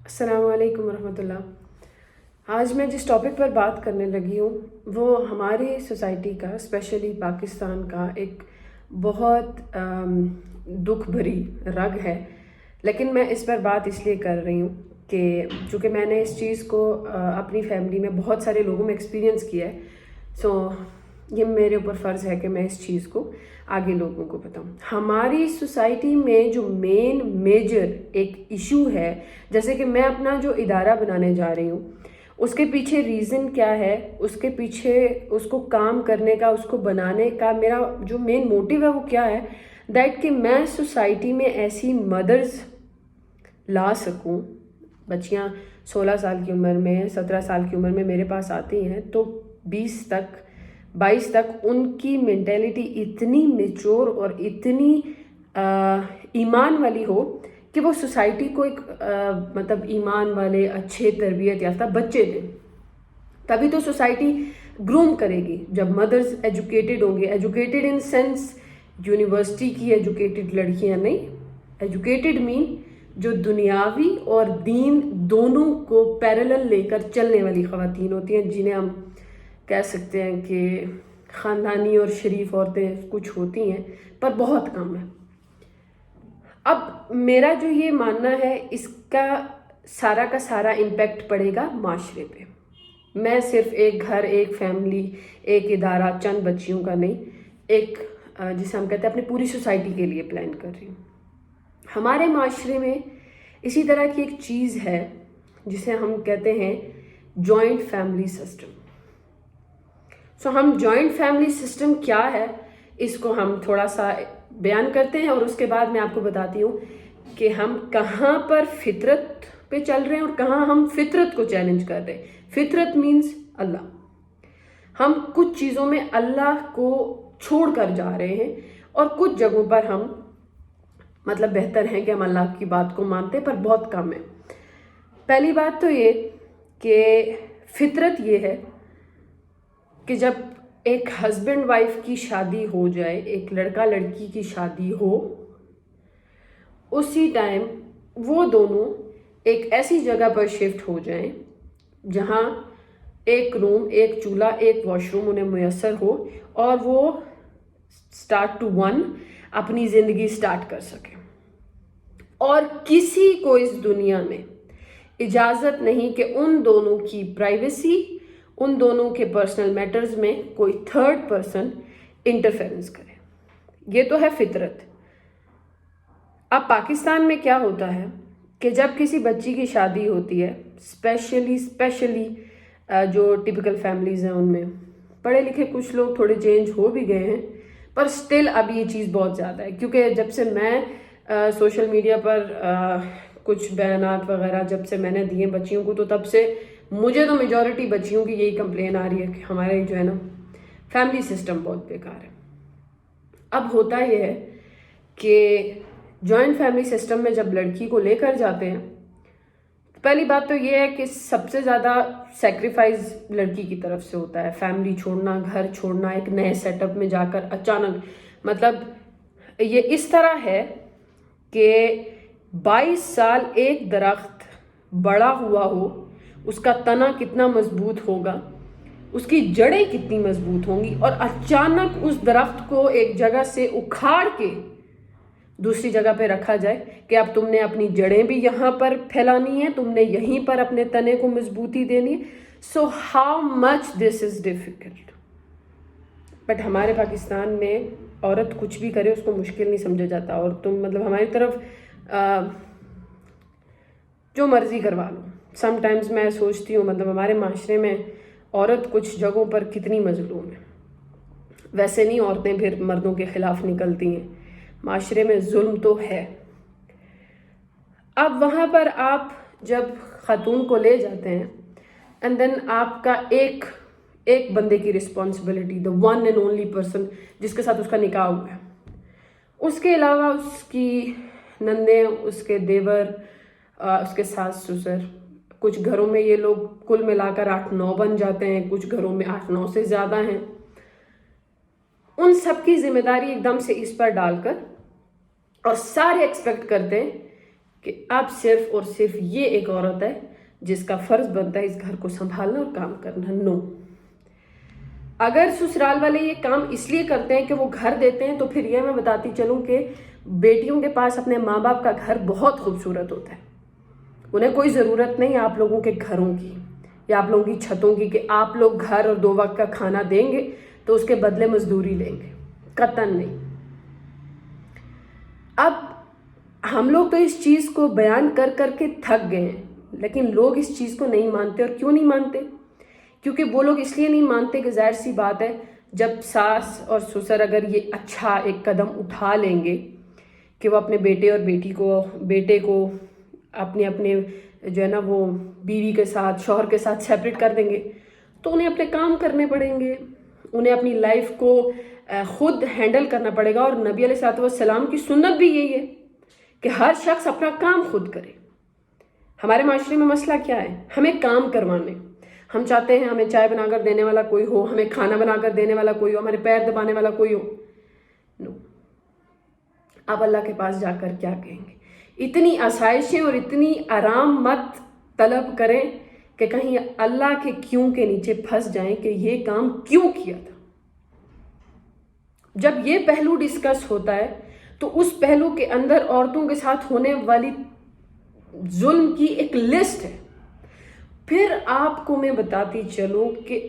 السلام علیکم ورحمۃ اللہ۔ آج میں جس ٹاپک پر بات کرنے لگی ہوں وہ ہماری سوسائٹی کا، اسپیشلی پاکستان کا، ایک بہت دکھ بھری رگ ہے، لیکن میں اس پر بات اس لیے کر رہی ہوں کہ چونکہ میں نے اس چیز کو اپنی فیملی میں بہت سارے لوگوں میں ایکسپیرینس کیا ہے، سو یہ میرے اوپر فرض ہے کہ میں اس چیز کو آگے لوگوں کو بتاؤں۔ ہماری سوسائٹی میں جو میجر ایک ایشو ہے، جیسے کہ میں اپنا جو ادارہ بنانے جا رہی ہوں، اس کے پیچھے ریزن کیا ہے، اس کے پیچھے اس کو کام کرنے کا، اس کو بنانے کا میرا جو مین موٹیو ہے وہ کیا ہے، دیٹ کہ میں سوسائٹی میں ایسی مدرز لا سکوں۔ بچیاں 16 سال کی عمر میں، 17 سال کی عمر میں میرے پاس آتی ہیں تو 22 تک ان کی مینٹیلٹی اتنی میچور اور اتنی ایمان والی ہو کہ وہ سوسائٹی کو ایک مطلب ایمان والے، اچھے تربیت یافتہ بچے دیں۔ تبھی تو سوسائٹی گروم کرے گی جب مدرز ایجوکیٹڈ ہوں گے۔ ایجوکیٹڈ ان سینس یونیورسٹی کی ایجوکیٹڈ لڑکیاں نہیں، ایجوکیٹڈ مین جو دنیاوی اور دین دونوں کو پیرلل لے کر چلنے والی خواتین ہوتی ہیں، جنہیں ہم کہہ سکتے ہیں کہ خاندانی اور شریف عورتیں کچھ ہوتی ہیں پر بہت کم ہے۔ اب میرا جو یہ ماننا ہے، اس کا سارا امپیکٹ پڑے گا معاشرے پہ۔ میں صرف ایک گھر، ایک فیملی، ایک ادارہ، چند بچیوں کا نہیں، ایک جسے ہم کہتے ہیں اپنی پوری سوسائٹی کے لیے پلان کر رہی ہوں۔ ہمارے معاشرے میں اسی طرح کی ایک چیز ہے جسے ہم کہتے ہیں جوائنٹ فیملی سسٹم۔ ہم جوائنٹ فیملی سسٹم کیا ہے اس کو ہم تھوڑا سا بیان کرتے ہیں، اور اس کے بعد میں آپ کو بتاتی ہوں کہ ہم کہاں پر فطرت پہ چل رہے ہیں اور کہاں ہم فطرت کو چیلنج کر رہے ہیں۔ فطرت مینز اللہ۔ ہم کچھ چیزوں میں اللہ کو چھوڑ کر جا رہے ہیں اور کچھ جگہوں پر ہم مطلب بہتر ہیں کہ ہم اللہ کی بات کو مانتے پر بہت کم ہے۔ پہلی بات تو یہ کہ فطرت یہ ہے کہ جب ایک ہسبینڈ وائف کی شادی ہو جائے، ایک لڑکا لڑکی کی شادی ہو، اسی ٹائم وہ دونوں ایک ایسی جگہ پر شفٹ ہو جائیں جہاں ایک روم، ایک چولہا، ایک واش روم انہیں میسر ہو، اور وہ اسٹارٹ ٹو ون اپنی زندگی اسٹارٹ کر سکیں۔ اور کسی کو اس دنیا میں اجازت نہیں کہ ان دونوں کی پرائیویسی، ان دونوں کے پرسنل میٹرز میں کوئی تھرڈ پرسن انٹرفیرنس کرے۔ یہ تو ہے فطرت۔ اب پاکستان میں کیا ہوتا ہے کہ جب کسی بچی کی شادی ہوتی ہے، اسپیشلی جو ٹپیکل فیملیز ہیں، ان میں پڑھے لکھے کچھ لوگ تھوڑے چینج ہو بھی گئے ہیں، پر سٹل اب یہ چیز بہت زیادہ ہے، کیونکہ جب سے میں سوشل میڈیا پر کچھ بیانات وغیرہ جب سے میں نے دیے بچیوں کو، تو تب سے مجھے تو میجورٹی بچیوں کی یہی کمپلین آ رہی ہے کہ ہمارے جو ہے نا فیملی سسٹم بہت بیکار ہے۔ اب ہوتا یہ ہے کہ جوائنٹ فیملی سسٹم میں جب لڑکی کو لے کر جاتے ہیں، پہلی بات تو یہ ہے کہ سب سے زیادہ سیکریفائز لڑکی کی طرف سے ہوتا ہے۔ فیملی چھوڑنا، گھر چھوڑنا، ایک نئے سیٹ اپ میں جا کر اچانک، مطلب یہ اس طرح ہے کہ 22 سال ایک درخت بڑا ہوا ہو، اس کا تنا کتنا مضبوط ہوگا، اس کی جڑیں کتنی مضبوط ہوں گی، اور اچانک اس درخت کو ایک جگہ سے اکھاڑ کے دوسری جگہ پہ رکھا جائے کہ اب تم نے اپنی جڑیں بھی یہاں پر پھیلانی ہے، تم نے یہیں پر اپنے تنے کو مضبوطی دینی ہے۔ So how much this is difficult. But ہمارے پاکستان میں عورت کچھ بھی کرے اس کو مشکل نہیں سمجھا جاتا، اور تم مطلب ہماری طرف جو مرضی کروا لو۔ سم ٹائمز میں سوچتی ہوں مطلب ہمارے معاشرے میں عورت کچھ جگہوں پر کتنی مظلوم ہے۔ ویسے نہیں عورتیں پھر مردوں کے خلاف نکلتی ہیں، معاشرے میں ظلم تو ہے۔ اب وہاں پر آپ جب خاتون کو لے جاتے ہیں، اینڈ دین آپ کا ایک بندے کی responsibility, the one and only person جس کے ساتھ اس کا نکاح ہوا ہے، اس کے علاوہ اس کی نندیں، اس کے دیور، اس کے ساس سسر، کچھ گھروں میں یہ لوگ کل ملا کر 8-9 بن جاتے ہیں، کچھ گھروں میں 8-9 سے زیادہ ہیں۔ ان سب کی ذمہ داری ایک دم سے اس پر ڈال کر، اور سارے ایکسپیکٹ کرتے ہیں کہ اب صرف اور صرف یہ ایک عورت ہے جس کا فرض بنتا ہے اس گھر کو سنبھالنا اور کام کرنا. نو. اگر سسرال والے یہ کام اس لیے کرتے ہیں کہ وہ گھر دیتے ہیں تو پھر یہ میں بتاتی چلوں کہ بیٹیوں کے پاس اپنے ماں باپ کا گھر بہت خوبصورت ہوتا ہے. انہیں کوئی ضرورت نہیں آپ لوگوں کے گھروں کی یا آپ لوگوں کی چھتوں کی کہ آپ لوگ گھر اور 2 وقت کا کھانا دیں گے تو اس کے بدلے مزدوری لیں گے. قطعاً نہیں. اب ہم لوگ تو اس چیز کو بیان کر کر کے تھک گئے ہیں، لیکن لوگ اس چیز کو نہیں مانتے. اور کیوں نہیں مانتے؟ کیونکہ وہ لوگ اس لیے نہیں مانتے کہ ظاہر سی بات ہے جب ساس اور سسر اگر یہ اچھا ایک قدم اٹھا لیں گے کہ وہ اپنے بیٹے اور بیٹے کو اپنے جو ہے نا وہ بیوی کے ساتھ شوہر کے ساتھ سیپریٹ کر دیں گے تو انہیں اپنے کام کرنے پڑیں گے، انہیں اپنی لائف کو خود ہینڈل کرنا پڑے گا. اور نبی علیہ الصلوۃ والسلام کی سنت بھی یہی ہے کہ ہر شخص اپنا کام خود کرے. ہمارے معاشرے میں مسئلہ کیا ہے؟ ہمیں کام کروانے. ہم چاہتے ہیں ہمیں چائے بنا کر دینے والا کوئی ہو، ہمیں کھانا بنا کر دینے والا کوئی ہو، ہمارے پیر دبانے والا کوئی ہو. نو. آپ اللہ کے پاس جا کر کیا کہیں گے؟ اتنی آسائشیں اور اتنی آرام مت طلب کریں کہ کہیں اللہ کے کیوں کے نیچے پھنس جائیں کہ یہ کام کیوں کیا تھا. جب یہ پہلو ڈسکس ہوتا ہے تو اس پہلو کے اندر عورتوں کے ساتھ ہونے والی ظلم کی ایک لسٹ ہے. پھر آپ کو میں بتاتی چلوں کہ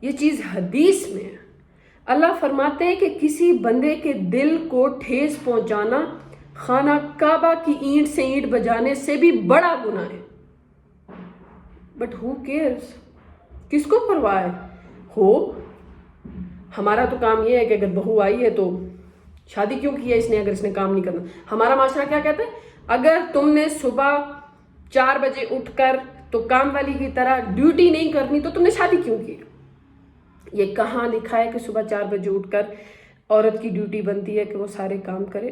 یہ چیز حدیث میں ہے. اللہ فرماتے ہیں کہ کسی بندے کے دل کو ٹھیس پہنچانا خانہ کعبہ کی اینٹ سے اینٹ بجانے سے بھی بڑا گناہ ہے. But who cares? کس کو پرواہ ہو؟ ہمارا تو کام یہ ہے کہ اگر بہو آئی ہے تو شادی کیوں کی ہے اس نے اگر اس نے کام نہیں کرنا. ہمارا معاشرہ کیا کہتا ہے؟ اگر تم نے صبح 4 بجے اٹھ کر تو کام والی کی طرح ڈیوٹی نہیں کرنی تو تم نے شادی کیوں کی؟ یہ کہاں لکھا ہے کہ صبح 4 بجے اٹھ کر عورت کی ڈیوٹی بنتی ہے کہ وہ سارے کام کرے،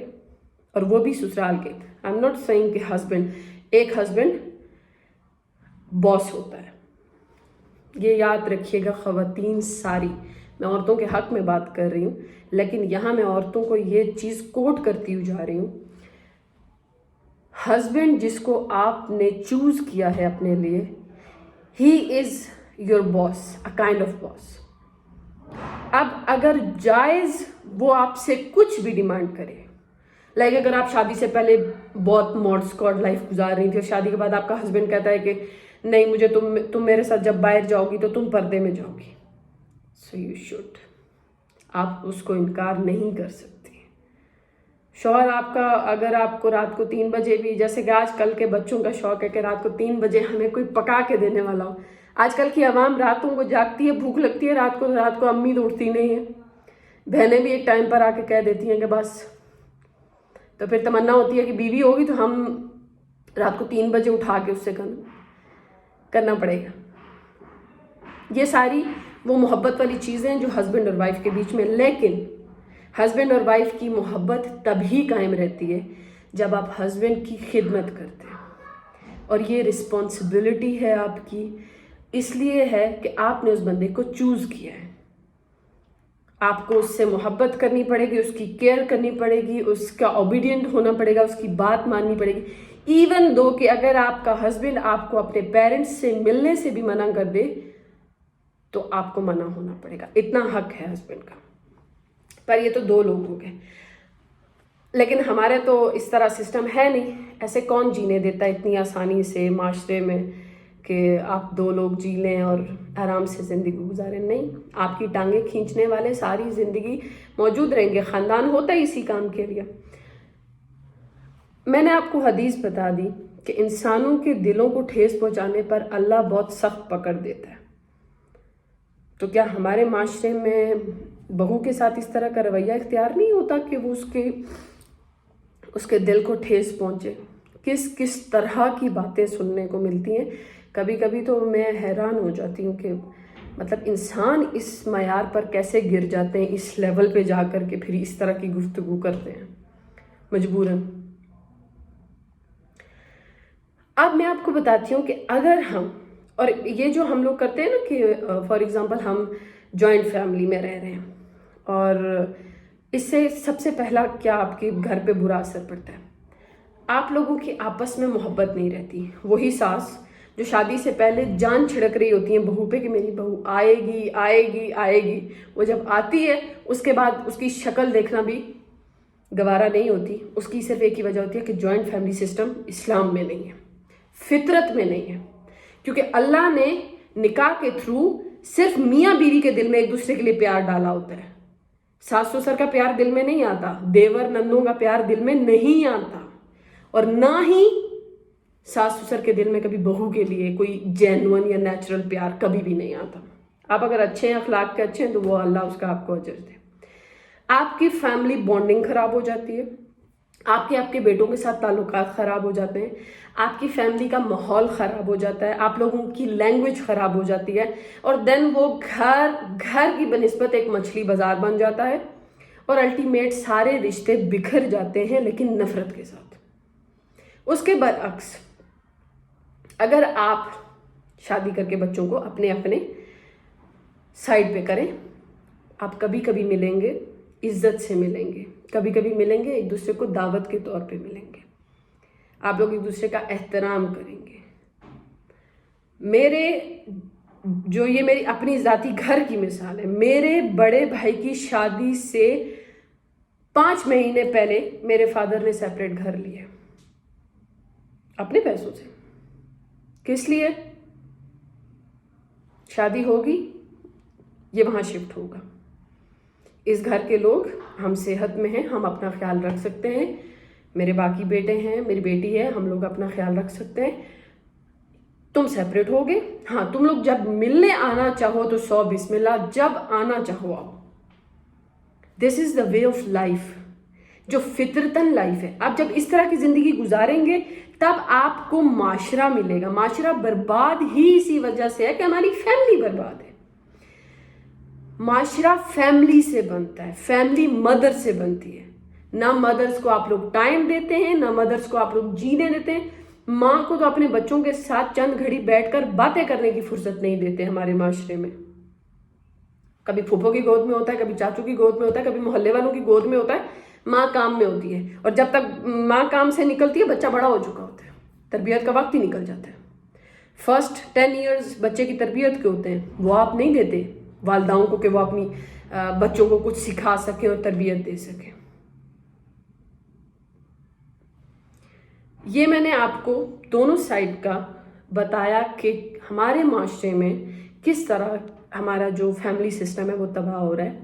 اور وہ بھی سسرال کے. آئی ایم ناٹ سیئنگ کہ ایک ہسبینڈ باس ہوتا ہے. یہ یاد رکھیے گا خواتین ساری، میں عورتوں کے حق میں بات کر رہی ہوں لیکن یہاں میں عورتوں کو یہ چیز کوٹ کرتی ہوئی جا رہی ہوں. ہسبینڈ جس کو آپ نے چوز کیا ہے اپنے لیے، he is your boss, a kind of boss. اب اگر جائز وہ آپ سے کچھ بھی ڈیمانڈ کرے، لائک اگر آپ شادی سے پہلے بہت ماڈ اسکواڈ لائف گزار رہی تھی اور شادی کے بعد آپ کا ہسبینڈ کہتا ہے کہ نہیں مجھے تم میرے ساتھ جب باہر جاؤ گی تو تم پردے میں جاؤ گی، سو یو شوڈ. آپ اس کو انکار نہیں کر سکتی. شوہر آپ کا اگر آپ کو رات کو 3 بجے بھی، جیسے کہ آج کل کے بچوں کا شوق ہے کہ رات کو 3 بجے ہمیں کوئی پکا کے دینے والا ہو. آج کل کی عوام راتوں کو جاگتی ہے، بھوک لگتی ہے رات کو امی تو اٹھتی نہیں ہے. بہنیں بھی ایک ٹائم پر آ کے کہہ دیتی ہیں کہ بس، تو پھر تمنا ہوتی ہے کہ بیوی ہوگی تو ہم رات کو 3 بجے اٹھا کے اس سے کرنا پڑے گا. یہ ساری وہ محبت والی چیزیں جو ہسبینڈ اور وائف کے بیچ میں، لیکن ہسبینڈ اور وائف کی محبت تبھی قائم رہتی ہے جب آپ ہسبینڈ کی خدمت کرتے ہیں. اور یہ رسپانسبلٹی ہے آپ کی، اس لیے ہے کہ آپ نے اس بندے کو چوز کیا ہے. آپ کو اس سے محبت کرنی پڑے گی، اس کی کیئر کرنی پڑے گی، اس کا اوبیڈینٹ ہونا پڑے گا، اس کی بات ماننی پڑے گی. ایون دو کہ اگر آپ کا ہسبینڈ آپ کو اپنے پیرنٹس سے ملنے سے بھی منع کر دے تو آپ کو منع ہونا پڑے گا. اتنا حق ہے ہسبینڈ کا. پر یہ تو 2 لوگ ہو گئے، لیکن ہمارے تو اس طرح سسٹم ہے نہیں. ایسے کون جینے دیتا ہے اتنی آسانی سے معاشرے میں کہ آپ 2 لوگ جی لیں اور آرام سے زندگی گزاریں؟ نہیں، آپ کی ٹانگیں کھینچنے والے ساری زندگی موجود رہیں گے. خاندان ہوتا ہی اسی کام کے لیے. میں نے آپ کو حدیث بتا دی کہ انسانوں کے دلوں کو ٹھیس پہنچانے پر اللہ بہت سخت پکڑ دیتا ہے. تو کیا ہمارے معاشرے میں بہو کے ساتھ اس طرح کا رویہ اختیار نہیں ہوتا کہ وہ اس کے دل کو ٹھیس پہنچے؟ کس طرح کی باتیں سننے کو ملتی ہیں. کبھی کبھی تو میں حیران ہو جاتی ہوں کہ مطلب انسان اس معیار پر کیسے گر جاتے ہیں، اس لیول پہ جا کر کے پھر اس طرح کی گفتگو کرتے ہیں مجبوراً. اب میں آپ کو بتاتی ہوں کہ اگر ہم، اور یہ جو ہم لوگ کرتے ہیں نا کہ فار ایگزامپل ہم جوائنٹ فیملی میں رہ رہے ہیں اور اس سے سب سے پہلا کیا آپ کے گھر پہ برا اثر پڑتا ہے؟ آپ لوگوں کی آپس میں محبت نہیں رہتی. وہی ساس جو شادی سے پہلے جان چھڑک رہی ہوتی ہیں بہو پہ کہ میری بہو آئے گی آئے گی آئے گی, وہ جب آتی ہے اس کے بعد اس کی شکل دیکھنا بھی گوارا نہیں ہوتی. اس کی صرف ایک ہی وجہ ہوتی ہے کہ جوائنٹ فیملی سسٹم اسلام میں نہیں ہے, فطرت میں نہیں ہے. کیونکہ اللہ نے نکاح کے تھرو صرف میاں بیوی کے دل میں ایک دوسرے کے لیے پیار ڈالا ہوتا ہے. ساس سسر کا پیار دل میں نہیں آتا, دیور نندوں کا پیار دل میں نہیں آتا, اور نہ ہی ساس سسر کے دل میں کبھی بہو کے لیے کوئی جینون یا نیچرل پیار کبھی بھی نہیں آتا. آپ اگر اچھے ہیں, اخلاق کے اچھے ہیں, تو وہ اللہ اس کا آپ کو اجر دے. آپ کی فیملی بانڈنگ خراب ہو جاتی ہے, آپ کے بیٹوں کے ساتھ تعلقات خراب ہو جاتے ہیں, آپ کی فیملی کا ماحول خراب ہو جاتا ہے, آپ لوگوں کی لینگویج خراب ہو جاتی ہے, اور دین وہ گھر کی بنسبت ایک مچھلی بازار بن جاتا ہے, اور الٹیمیٹ سارے رشتے بکھر جاتے ہیں لیکن نفرت کے ساتھ. اس کے برعکس اگر آپ شادی کر کے بچوں کو اپنے سائڈ پہ کریں, آپ کبھی کبھی ملیں گے, عزت سے ملیں گے, کبھی کبھی ملیں گے, ایک دوسرے کو دعوت کے طور پہ ملیں گے, آپ لوگ ایک دوسرے کا احترام کریں گے. یہ میری اپنی ذاتی گھر کی مثال ہے. میرے بڑے بھائی کی شادی سے 5 مہینے پہلے میرے فادر نے سیپریٹ گھر لیا اپنے پیسوں سے. کس لیے؟ شادی ہوگی, یہ وہاں شفٹ ہوگا, اس گھر کے لوگ ہم صحت میں ہیں, ہم اپنا خیال رکھ سکتے ہیں, میرے باقی بیٹے ہیں, میری بیٹی ہے, ہم لوگ اپنا خیال رکھ سکتے ہیں. تم سیپریٹ ہوگے, ہاں تم لوگ جب ملنے آنا چاہو تو 100 بسم اللہ, جب آنا چاہو آؤ. دس از دا وے آف لائف, جو فطرتاً لائف ہے. آپ جب اس طرح کی زندگی گزاریں گے تب آپ کو معاشرہ ملے گا. معاشرہ برباد ہی اسی وجہ سے ہے کہ ہماری فیملی برباد ہے. معاشرہ فیملی سے بنتا ہے, فیملی مدر سے بنتی ہے. نہ مدرس کو آپ لوگ ٹائم دیتے ہیں, نہ مدرس کو آپ لوگ جینے دیتے ہیں. ماں کو تو اپنے بچوں کے ساتھ چند گھڑی بیٹھ کر باتیں کرنے کی فرصت نہیں دیتے ہمارے معاشرے میں. کبھی پھوپھو کی گود میں ہوتا ہے, کبھی چاچو کی گود میں ہوتا ہے, کبھی محلے والوں کی گود میں ہوتا ہے, ماں کام میں ہوتی ہے. اور جب تک ماں کام سے نکلتی ہے بچہ بڑا ہو چکا ہوتا ہے, تربیت کا وقت ہی نکل جاتا ہے. فرسٹ 10 ایئرز بچے کی تربیت کے ہوتے ہیں, وہ آپ نہیں دیتے والداؤں کو کہ وہ اپنی بچوں کو کچھ سکھا سکیں اور تربیت دے سکیں. یہ میں نے آپ کو دونوں سائڈ کا بتایا کہ ہمارے معاشرے میں کس طرح ہمارا جو فیملی سسٹم ہے وہ تباہ ہو رہا ہے.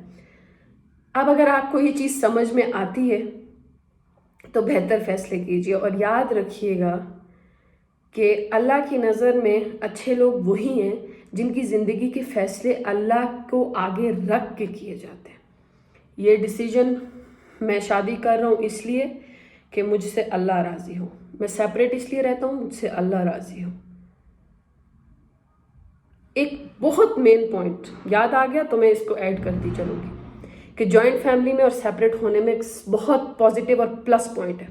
اب اگر آپ کو یہ چیز سمجھ میں آتی ہے تو بہتر فیصلے کیجیے, اور یاد رکھیے گا کہ اللہ کی نظر میں اچھے لوگ وہی ہیں جن کی زندگی کے فیصلے اللہ کو آگے رکھ کے کیے جاتے ہیں. یہ ڈیسیجن میں شادی کر رہا ہوں اس لیے کہ مجھ سے اللہ راضی ہو, میں سیپریٹ اس لیے رہتا ہوں مجھ سے اللہ راضی ہو. ایک بہت مین پوائنٹ یاد آ گیا تو میں اس کو ایڈ کرتی چلوں گی کہ جوائنٹ فیملی میں اور سیپریٹ ہونے میں ایک بہت پازیٹیو اور پلس پوائنٹ ہے.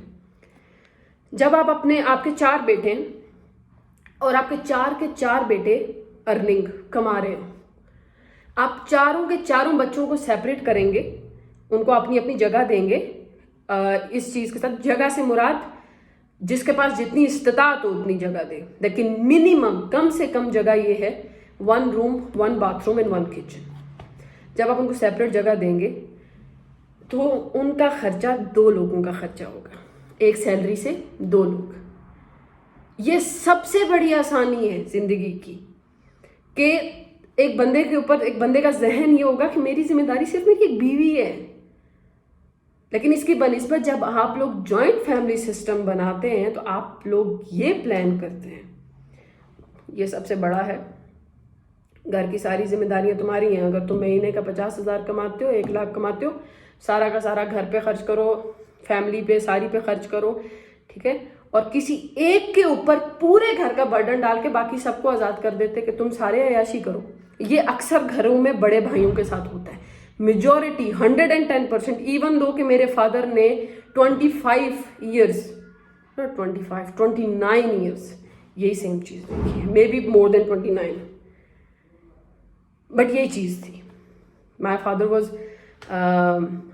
جب آپ کے 4 بیٹے ہیں اور آپ کے 4 بیٹے ارننگ کما رہے ہو, آپ چاروں کے چاروں بچوں کو سیپریٹ کریں گے, ان کو اپنی اپنی جگہ دیں گے. اس چیز کے ساتھ جگہ سے مراد جس کے پاس جتنی استطاعت ہو اتنی جگہ دے, لیکن منیمم کم سے کم جگہ یہ ہے 1 روم 1 باتھ روم اینڈ 1 کچن. جب آپ ان کو سیپریٹ جگہ دیں گے تو ان کا خرچہ 2 لوگوں کا خرچہ ہوگا, ایک سیلری سے 2 لوگ. یہ سب سے بڑی آسانی ہے زندگی کی کہ ایک بندے کے اوپر ایک بندے کا ذہن یہ ہوگا کہ میری ذمہ داری صرف میری ایک بیوی ہے. لیکن اس کی بنسبت جب آپ لوگ جوائنٹ فیملی سسٹم بناتے ہیں تو آپ لوگ یہ پلان کرتے ہیں, یہ سب سے بڑا ہے, گھر کی ساری ذمہ داریاں تمہاری ہیں. اگر تم مہینے کا 50,000 کماتے ہو, 1 لاکھ کماتے ہو, سارا کا سارا گھر پہ خرچ کرو, فیملی پہ ساری پہ خرچ کرو, ٹھیک ہے, اور کسی ایک کے اوپر پورے گھر کا برڈن ڈال کے باقی سب کو آزاد کر دیتے کہ تم سارے عیاشی کرو. یہ اکثر گھروں میں بڑے بھائیوں کے ساتھ ہوتا ہے. میجورٹی 110%, ایون دو کہ میرے فادر نے 29 ایئرس یہی سیم چیز دیکھی ہے, may be more then 29, but یہی چیز تھی. مائی فادر واز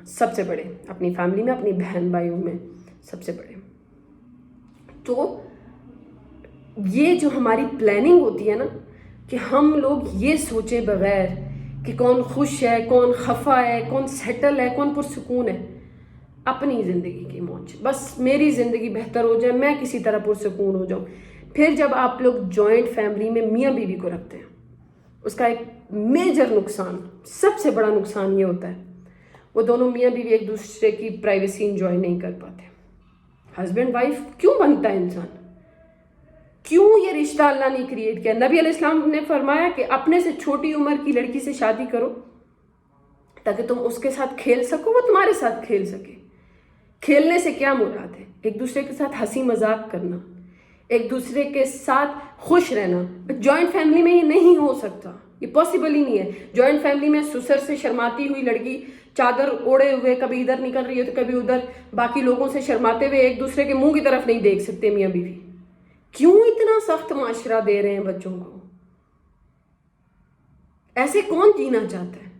سب سے بڑے اپنی فیملی میں, اپنی بہن بھائیوں میں سب سے بڑے. تو یہ جو ہماری پلاننگ ہوتی ہے نا کہ ہم لوگ یہ سوچے بغیر کہ کون خوش ہے، کون خفا ہے، کون سیٹل ہے، کون پرسکون ہے، اپنی زندگی کی موج، بس میری زندگی بہتر ہو جائے، میں کسی طرح پرسکون ہو جاؤں. پھر جب آپ لوگ جوائنٹ فیملی میں میاں بیوی کو رکھتے ہیں، اس کا ایک میجر نقصان، سب سے بڑا نقصان یہ ہوتا ہے وہ دونوں میاں بیوی ایک دوسرے کی پرائیویسی انجوائے نہیں کر پاتے. ہسبینڈ وائف کیوں بنتا ہے انسان؟ کیوں یہ رشتہ اللہ نے کریٹ کیا؟ نبی علیہ السلام نے فرمایا کہ اپنے سے چھوٹی عمر کی لڑکی سے شادی کرو تاکہ تم اس کے ساتھ کھیل سکو، وہ تمہارے ساتھ کھیل سکے. کھیلنے سے کیا مراد ہے؟ ایک دوسرے کے ساتھ ہنسی مذاق کرنا، ایک دوسرے کے ساتھ خوش رہنا. جوائنٹ فیملی میں یہ نہیں ہو سکتا، یہ پاسبل ہی نہیں ہے. جوائنٹ فیملی میں سسر سے شرماتی ہوئی لڑکی چادر اوڑے ہوئے کبھی ادھر نکل رہی ہے تو کبھی ادھر، باقی لوگوں سے شرماتے ہوئے ایک دوسرے کے منہ کی طرف نہیں دیکھ سکتے میاں بیوی. کیوں اتنا سخت معاشرہ دے رہے ہیں بچوں کو؟ ایسے کون جینا چاہتا ہے؟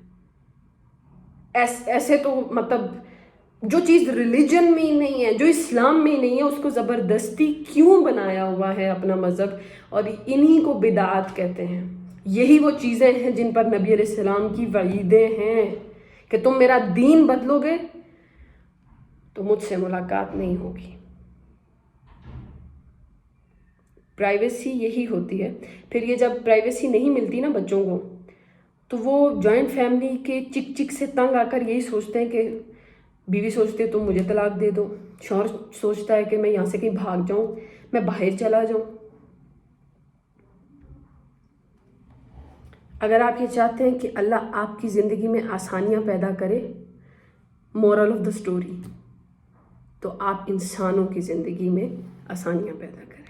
ایسے تو مطلب جو چیز ریلیجن میں ہی نہیں ہے، جو اسلام میں ہی نہیں ہے، اس کو زبردستی کیوں بنایا ہوا ہے اپنا مذہب؟ اور انہی کو بدعات کہتے ہیں. یہی وہ چیزیں ہیں جن پر نبی علیہ السلام کی وعیدیں ہیں کہ تم میرا دین بدلو گے تو مجھ سے ملاقات نہیں ہوگی. پرائیویسی یہی ہوتی ہے. پھر یہ جب پرائیویسی نہیں ملتی نا بچوں کو، تو وہ جوائنٹ فیملی کے چک چک سے تنگ آ کر یہی سوچتے ہیں کہ بیوی سوچتی ہے تم مجھے طلاق دے دو، شوہر سوچتا ہے کہ میں یہاں سے کہیں بھاگ جاؤں، میں باہر چلا جاؤں. اگر آپ یہ چاہتے ہیں کہ اللہ آپ کی زندگی میں آسانیاں پیدا کرے، مورل آف دا سٹوری، تو آپ انسانوں کی زندگی میں آسانیاں پیدا کریں.